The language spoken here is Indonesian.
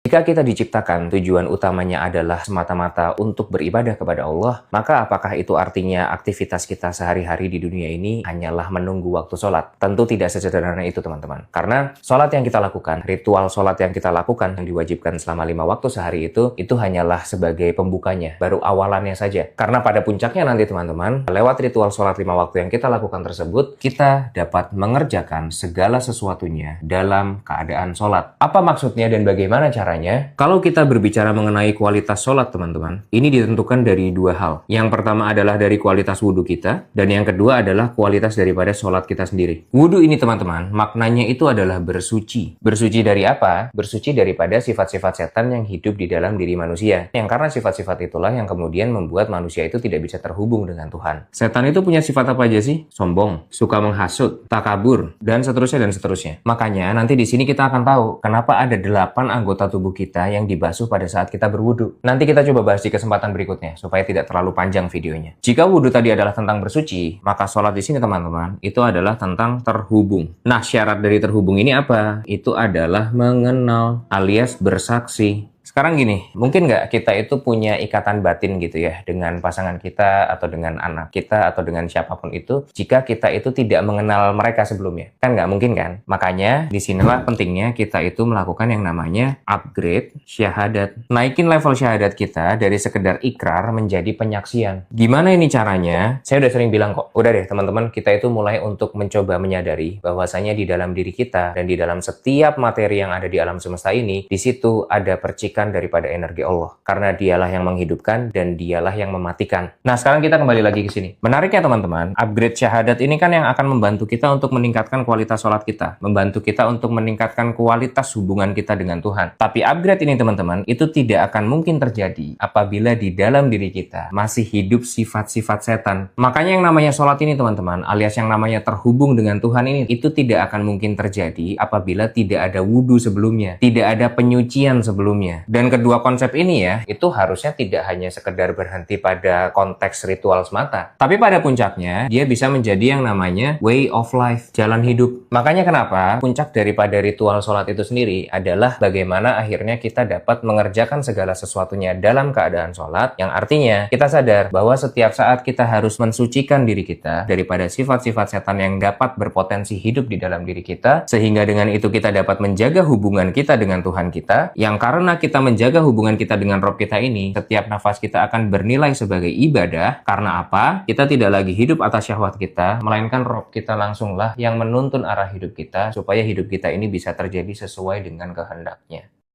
Jika kita diciptakan tujuan utamanya adalah semata-mata untuk beribadah kepada Allah, maka apakah itu artinya aktivitas kita sehari-hari di dunia ini hanyalah menunggu waktu sholat? Tentu tidak sesederhana itu, teman-teman. Karena sholat yang kita lakukan, ritual sholat yang kita lakukan, yang diwajibkan selama 5 waktu sehari itu hanyalah sebagai pembukanya, baru awalannya saja. Karena pada puncaknya nanti, teman-teman, lewat ritual sholat 5 waktu yang kita lakukan tersebut, kita dapat mengerjakan segala sesuatunya dalam keadaan sholat. Apa maksudnya dan bagaimana caranya? Kalau kita berbicara mengenai kualitas sholat, teman-teman, ini ditentukan dari dua hal. Yang pertama adalah dari kualitas wudhu kita, dan yang kedua adalah kualitas daripada sholat kita sendiri. Wudhu ini, teman-teman, maknanya itu adalah bersuci. Bersuci dari apa? Bersuci daripada sifat-sifat setan yang hidup di dalam diri manusia. Yang karena sifat-sifat itulah yang kemudian membuat manusia itu tidak bisa terhubung dengan Tuhan. Setan itu punya sifat apa aja sih? Sombong, suka menghasut, takabur, dan seterusnya dan seterusnya. Makanya nanti di sini kita akan tahu kenapa ada 8 anggota tubuh kita yang dibasuh pada saat kita berwudu. Nanti kita coba bahas di kesempatan berikutnya supaya tidak terlalu panjang videonya. Jika wudu tadi adalah tentang bersuci, maka sholat di sini, teman-teman, itu adalah tentang terhubung. Nah, syarat dari terhubung ini apa? Itu adalah mengenal alias bersaksi. Sekarang gini, mungkin nggak kita itu punya ikatan batin gitu ya dengan pasangan kita atau dengan anak kita atau dengan siapapun itu jika kita itu tidak mengenal mereka sebelumnya? Kan nggak mungkin kan? Makanya disinilah pentingnya kita itu melakukan yang namanya upgrade syahadat. Naikin level syahadat kita dari sekedar ikrar menjadi penyaksian. Gimana ini caranya? Saya udah sering bilang kok. Udah deh teman-teman, kita itu mulai untuk mencoba menyadari bahwasanya di dalam diri kita dan di dalam setiap materi yang ada di alam semesta ini, di situ ada percikan daripada energi Allah. Karena dialah yang menghidupkan dan dialah yang mematikan. Nah, sekarang kita kembali lagi ke sini. Menariknya, teman-teman, upgrade syahadat ini kan yang akan membantu kita untuk meningkatkan kualitas sholat kita. Membantu kita untuk meningkatkan kualitas hubungan kita dengan Tuhan. Tapi upgrade ini, teman-teman, itu tidak akan mungkin terjadi apabila di dalam diri kita masih hidup sifat-sifat setan. Makanya yang namanya sholat ini, teman-teman, alias yang namanya terhubung dengan Tuhan ini, itu tidak akan mungkin terjadi apabila tidak ada wudhu sebelumnya. Tidak ada penyucian sebelumnya. Dan kedua konsep ini ya, itu harusnya tidak hanya sekedar berhenti pada konteks ritual semata. Tapi pada puncaknya, dia bisa menjadi yang namanya way of life, jalan hidup. Makanya kenapa puncak daripada ritual sholat itu sendiri adalah bagaimana akhirnya kita dapat mengerjakan segala sesuatunya dalam keadaan sholat, yang artinya kita sadar bahwa setiap saat kita harus mensucikan diri kita daripada sifat-sifat setan yang dapat berpotensi hidup di dalam diri kita, sehingga dengan itu kita dapat menjaga hubungan kita dengan Tuhan kita, yang karena kita menjaga hubungan kita dengan Rob kita ini, setiap nafas kita akan bernilai sebagai ibadah. Karena apa? Kita tidak lagi hidup atas syahwat kita, melainkan Rob kita langsunglah yang menuntun arah hidup kita supaya hidup kita ini bisa terjadi sesuai dengan kehendaknya.